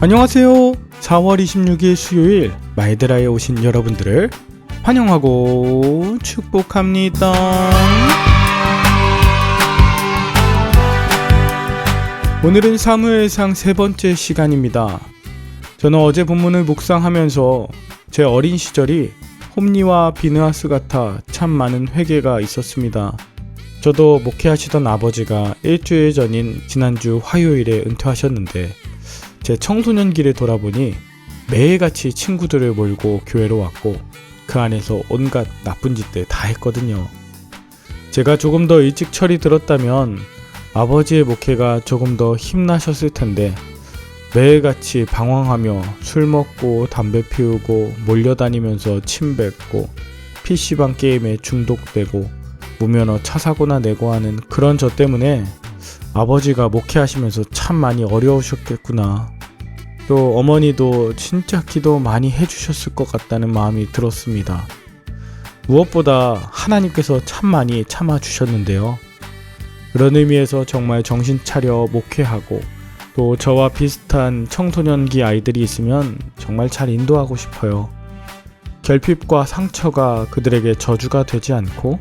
안녕하세요. 4월 26일 수요일 마이드라에 오신 여러분들을 환영하고 축복합니다. 오늘은 사무엘상 세 번째 시간입니다. 저는 어제 본문을 묵상하면서 제 어린 시절이 홈리와 비느하스 같아 참 많은 회개가 있었습니다. 저도 목회하시던 아버지가 일주일 전인 지난주 화요일에 은퇴하셨는데 제 청소년기를 돌아보니 매일같이 친구들을 몰고 교회로 왔고 그 안에서 온갖 나쁜 짓들 다 했거든요. 제가 조금 더 일찍 철이 들었다면 아버지의 목회가 조금 더 힘나셨을 텐데 매일같이 방황하며 술 먹고 담배 피우고 몰려다니면서 침 뱉고 PC방 게임에 중독되고 무면허 차 사고나 내고 하는 그런 저 때문에 아버지가 목회하시면서 참 많이 어려우셨겠구나. 또 어머니도 진짜 기도 많이 해주셨을 것 같다는 마음이 들었습니다. 무엇보다 하나님께서 참 많이 참아주셨는데요. 그런 의미에서 정말 정신 차려 목회하고 또 저와 비슷한 청소년기 아이들이 있으면 정말 잘 인도하고 싶어요. 결핍과 상처가 그들에게 저주가 되지 않고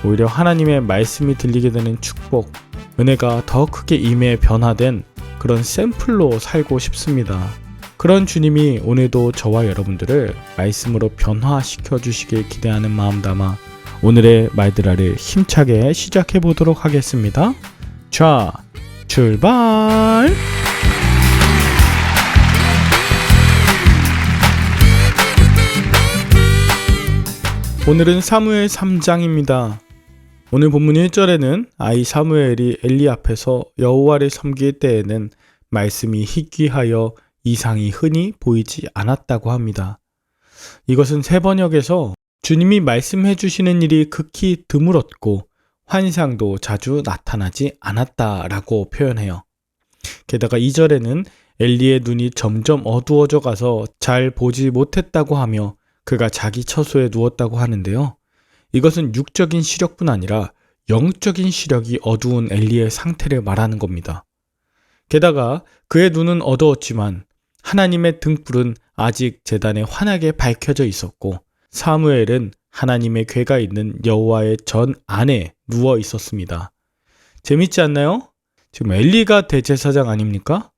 오히려 하나님의 말씀이 들리게 되는 축복, 은혜가 더 크게 임해 변화된 그런 샘플로 살고 싶습니다. 그런 주님이 오늘도 저와 여러분들을 말씀으로 변화시켜 주시길 기대하는 마음 담아 오늘의 마이드라를 힘차게 시작해 보도록 하겠습니다. 자, 출발! 오늘은 사무엘 3장입니다. 오늘 본문 1절에는 아이 사무엘이 엘리 앞에서 여호와를 섬길 때에는 말씀이 희귀하여 이상이 흔히 보이지 않았다고 합니다. 이것은 새 번역에서 주님이 말씀해 주시는 일이 극히 드물었고 환상도 자주 나타나지 않았다라고 표현해요. 게다가 2절에는 엘리의 눈이 점점 어두워져 가서 잘 보지 못했다고 하며 그가 자기 처소에 누웠다고 하는데요. 이것은 육적인 시력뿐 아니라 영적인 시력이 어두운 엘리의 상태를 말하는 겁니다. 게다가 그의 눈은 어두웠지만 하나님의 등불은 아직 제단에 환하게 밝혀져 있었고 사무엘은 하나님의 궤가 있는 여호와의 전 안에 누워 있었습니다. 재밌지 않나요? 지금 엘리가 대제사장 아닙니까?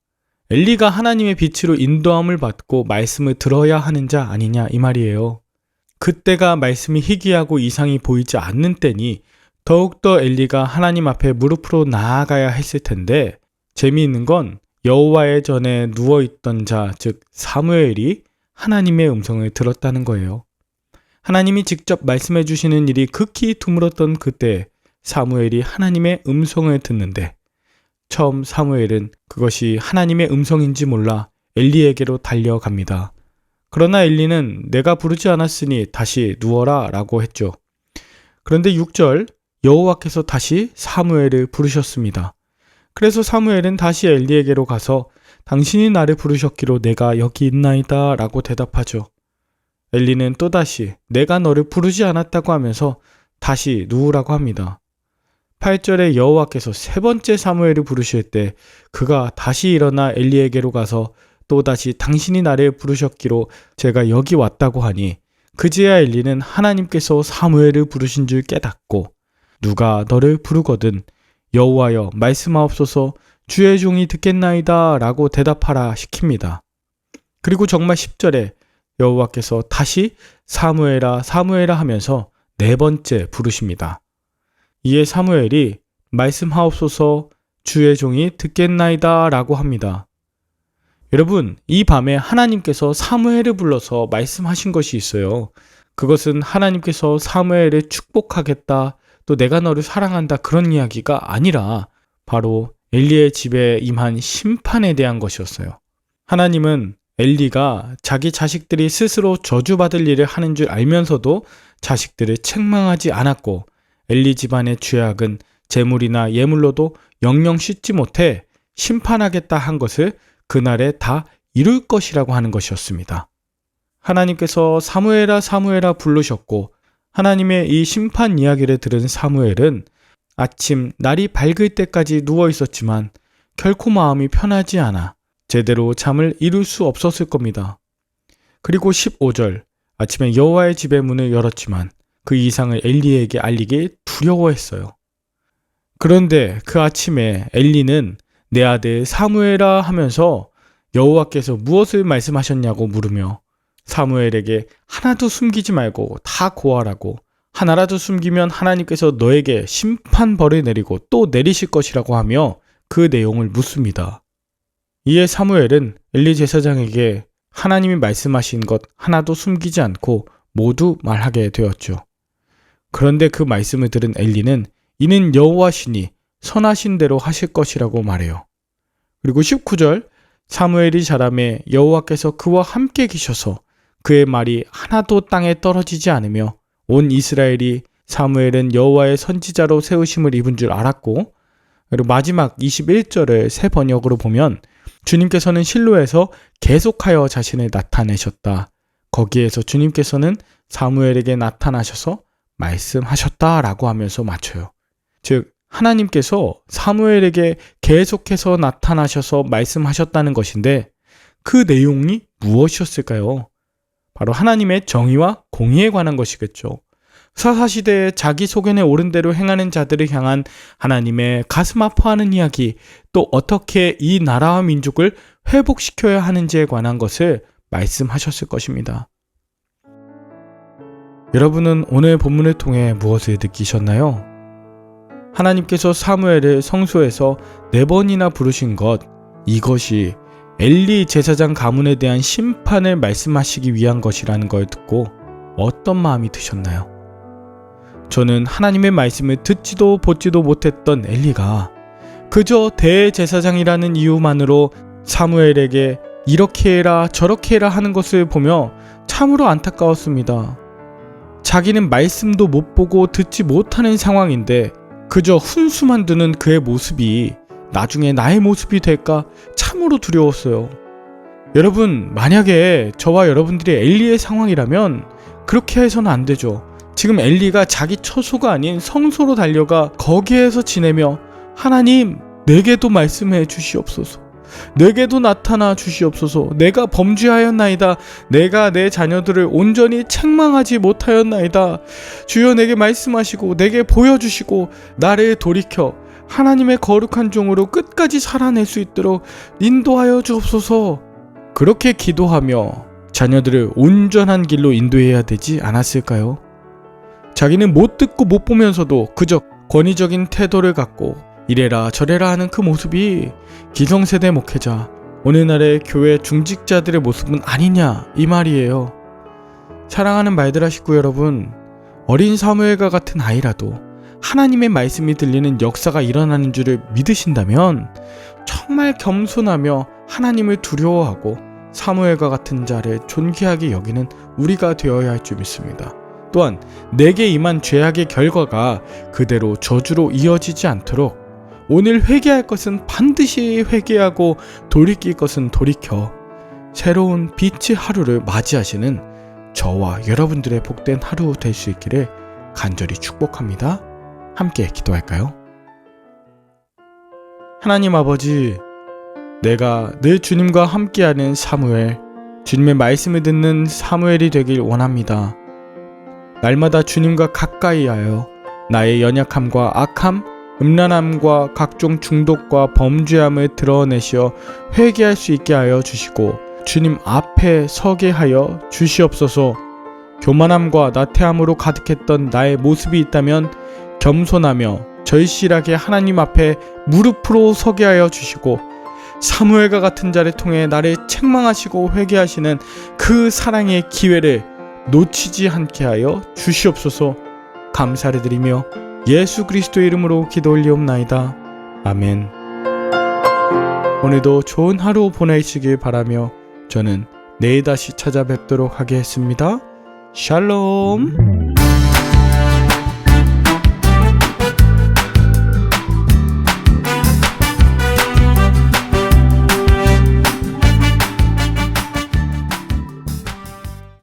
엘리가 하나님의 빛으로 인도함을 받고 말씀을 들어야 하는 자 아니냐 이 말이에요. 그때가 말씀이 희귀하고 이상이 보이지 않는 때니 더욱더 엘리가 하나님 앞에 무릎으로 나아가야 했을 텐데 재미있는 건 여호와의 전에 누워있던 자, 즉 사무엘이 하나님의 음성을 들었다는 거예요. 하나님이 직접 말씀해 주시는 일이 극히 드물었던 그때 사무엘이 하나님의 음성을 듣는데 처음 사무엘은 그것이 하나님의 음성인지 몰라 엘리에게로 달려갑니다. 그러나 엘리는 내가 부르지 않았으니 다시 누워라 라고 했죠. 그런데 6절 여호와께서 다시 사무엘을 부르셨습니다. 그래서 사무엘은 다시 엘리에게로 가서 당신이 나를 부르셨기로 내가 여기 있나이다 라고 대답하죠. 엘리는 또다시 내가 너를 부르지 않았다고 하면서 다시 누우라고 합니다. 8절에 여호와께서 세 번째 사무엘을 부르실 때 그가 다시 일어나 엘리에게로 가서 또다시 당신이 나를 부르셨기로 제가 여기 왔다고 하니 그제야 엘리는 하나님께서 사무엘을 부르신 줄 깨닫고 누가 너를 부르거든 여호와여 말씀하옵소서 주의 종이 듣겠나이다 라고 대답하라 시킵니다. 그리고 정말 10절에 여호와께서 다시 사무엘아 사무엘아 하면서 네 번째 부르십니다. 이에 사무엘이 말씀하옵소서 주의 종이 듣겠나이다 라고 합니다. 여러분, 이 밤에 하나님께서 사무엘을 불러서 말씀하신 것이 있어요. 그것은 하나님께서 사무엘을 축복하겠다, 또 내가 너를 사랑한다 그런 이야기가 아니라 바로 엘리의 집에 임한 심판에 대한 것이었어요. 하나님은 엘리가 자기 자식들이 스스로 저주받을 일을 하는 줄 알면서도 자식들을 책망하지 않았고 엘리 집안의 죄악은 재물이나 예물로도 영영 씻지 못해 심판하겠다 한 것을 그날에 다 이룰 것이라고 하는 것이었습니다. 하나님께서 사무엘아 사무엘아 부르셨고 하나님의 이 심판 이야기를 들은 사무엘은 아침 날이 밝을 때까지 누워 있었지만 결코 마음이 편하지 않아 제대로 잠을 이룰 수 없었을 겁니다. 그리고 15절, 아침에 여호와의 집의 문을 열었지만 그 이상을 엘리에게 알리기 두려워했어요. 그런데 그 아침에 엘리는 내 아들 사무엘아 하면서 여호와께서 무엇을 말씀하셨냐고 물으며 사무엘에게 하나도 숨기지 말고 다 고하라고, 하나라도 숨기면 하나님께서 너에게 심판벌을 내리고 또 내리실 것이라고 하며 그 내용을 묻습니다. 이에 사무엘은 엘리 제사장에게 하나님이 말씀하신 것 하나도 숨기지 않고 모두 말하게 되었죠. 그런데 그 말씀을 들은 엘리는 이는 여호와시니 선하신 대로 하실 것이라고 말해요. 그리고 19절, 사무엘이 자라매 여호와께서 그와 함께 계셔서 그의 말이 하나도 땅에 떨어지지 않으며 온 이스라엘이 사무엘은 여호와의 선지자로 세우심을 입은 줄 알았고, 그리고 마지막 21절을 새 번역으로 보면 주님께서는 실로에서 계속하여 자신을 나타내셨다. 거기에서 주님께서는 사무엘에게 나타나셔서 말씀하셨다라고 하면서 맞춰요. 즉 하나님께서 사무엘에게 계속해서 나타나셔서 말씀하셨다는 것인데 그 내용이 무엇이었을까요? 바로 하나님의 정의와 공의에 관한 것이겠죠. 사사시대에 자기 소견에 옳은 대로 행하는 자들을 향한 하나님의 가슴 아파하는 이야기, 또 어떻게 이 나라와 민족을 회복시켜야 하는지에 관한 것을 말씀하셨을 것입니다. 여러분은 오늘 본문을 통해 무엇을 느끼셨나요? 하나님께서 사무엘을 성소에서 4번이나 부르신 것, 이것이 엘리 제사장 가문에 대한 심판을 말씀하시기 위한 것이라는 걸 듣고 어떤 마음이 드셨나요? 저는 하나님의 말씀을 듣지도 보지도 못했던 엘리가 그저 대제사장이라는 이유만으로 사무엘에게 이렇게 해라 저렇게 해라 하는 것을 보며 참으로 안타까웠습니다. 자기는 말씀도 못 보고 듣지 못하는 상황인데 그저 훈수만 두는 그의 모습이 나중에 나의 모습이 될까 참으로 두려웠어요. 여러분, 만약에 저와 여러분들이 엘리의 상황이라면 그렇게 해서는 안 되죠. 지금 엘리가 자기 처소가 아닌 성소로 달려가 거기에서 지내며 하나님, 내게도 말씀해 주시옵소서. 내게도 나타나 주시옵소서. 내가 범죄하였나이다. 내가 내 자녀들을 온전히 책망하지 못하였나이다. 주여 내게 말씀하시고 내게 보여주시고 나를 돌이켜 하나님의 거룩한 종으로 끝까지 살아낼 수 있도록 인도하여 주옵소서. 그렇게 기도하며 자녀들을 온전한 길로 인도해야 되지 않았을까요? 자기는 못 듣고 못 보면서도 그저 권위적인 태도를 갖고 이래라 저래라 하는 그 모습이 기성세대 목회자, 오늘날의 교회 중직자들의 모습은 아니냐 이 말이에요. 사랑하는 말들아 식구 여러분, 어린 사무엘과 같은 아이라도 하나님의 말씀이 들리는 역사가 일어나는 줄을 믿으신다면 정말 겸손하며 하나님을 두려워하고 사무엘과 같은 자를 존귀하게 여기는 우리가 되어야 할 줄 믿습니다. 또한 내게 임한 죄악의 결과가 그대로 저주로 이어지지 않도록 오늘 회개할 것은 반드시 회개하고 돌이킬 것은 돌이켜 새로운 빛의 하루를 맞이하시는 저와 여러분들의 복된 하루 될 수 있기를 간절히 축복합니다. 함께 기도할까요? 하나님 아버지, 내가 늘 주님과 함께하는 사무엘, 주님의 말씀을 듣는 사무엘이 되길 원합니다. 날마다 주님과 가까이 하여 나의 연약함과 악함, 음란함과 각종 중독과 범죄함을 드러내시어 회개할 수 있게 하여 주시고 주님 앞에 서게 하여 주시옵소서. 교만함과 나태함으로 가득했던 나의 모습이 있다면 겸손하며 절실하게 하나님 앞에 무릎으로 서게 하여 주시고 사무엘과 같은 자를 통해 나를 책망하시고 회개하시는 그 사랑의 기회를 놓치지 않게 하여 주시옵소서. 감사를 드리며 예수 그리스도의 이름으로 기도 올리옵나이다. 아멘. 오늘도 좋은 하루 보내시길 바라며 저는 내일 다시 찾아뵙도록 하겠습니다. 샬롬.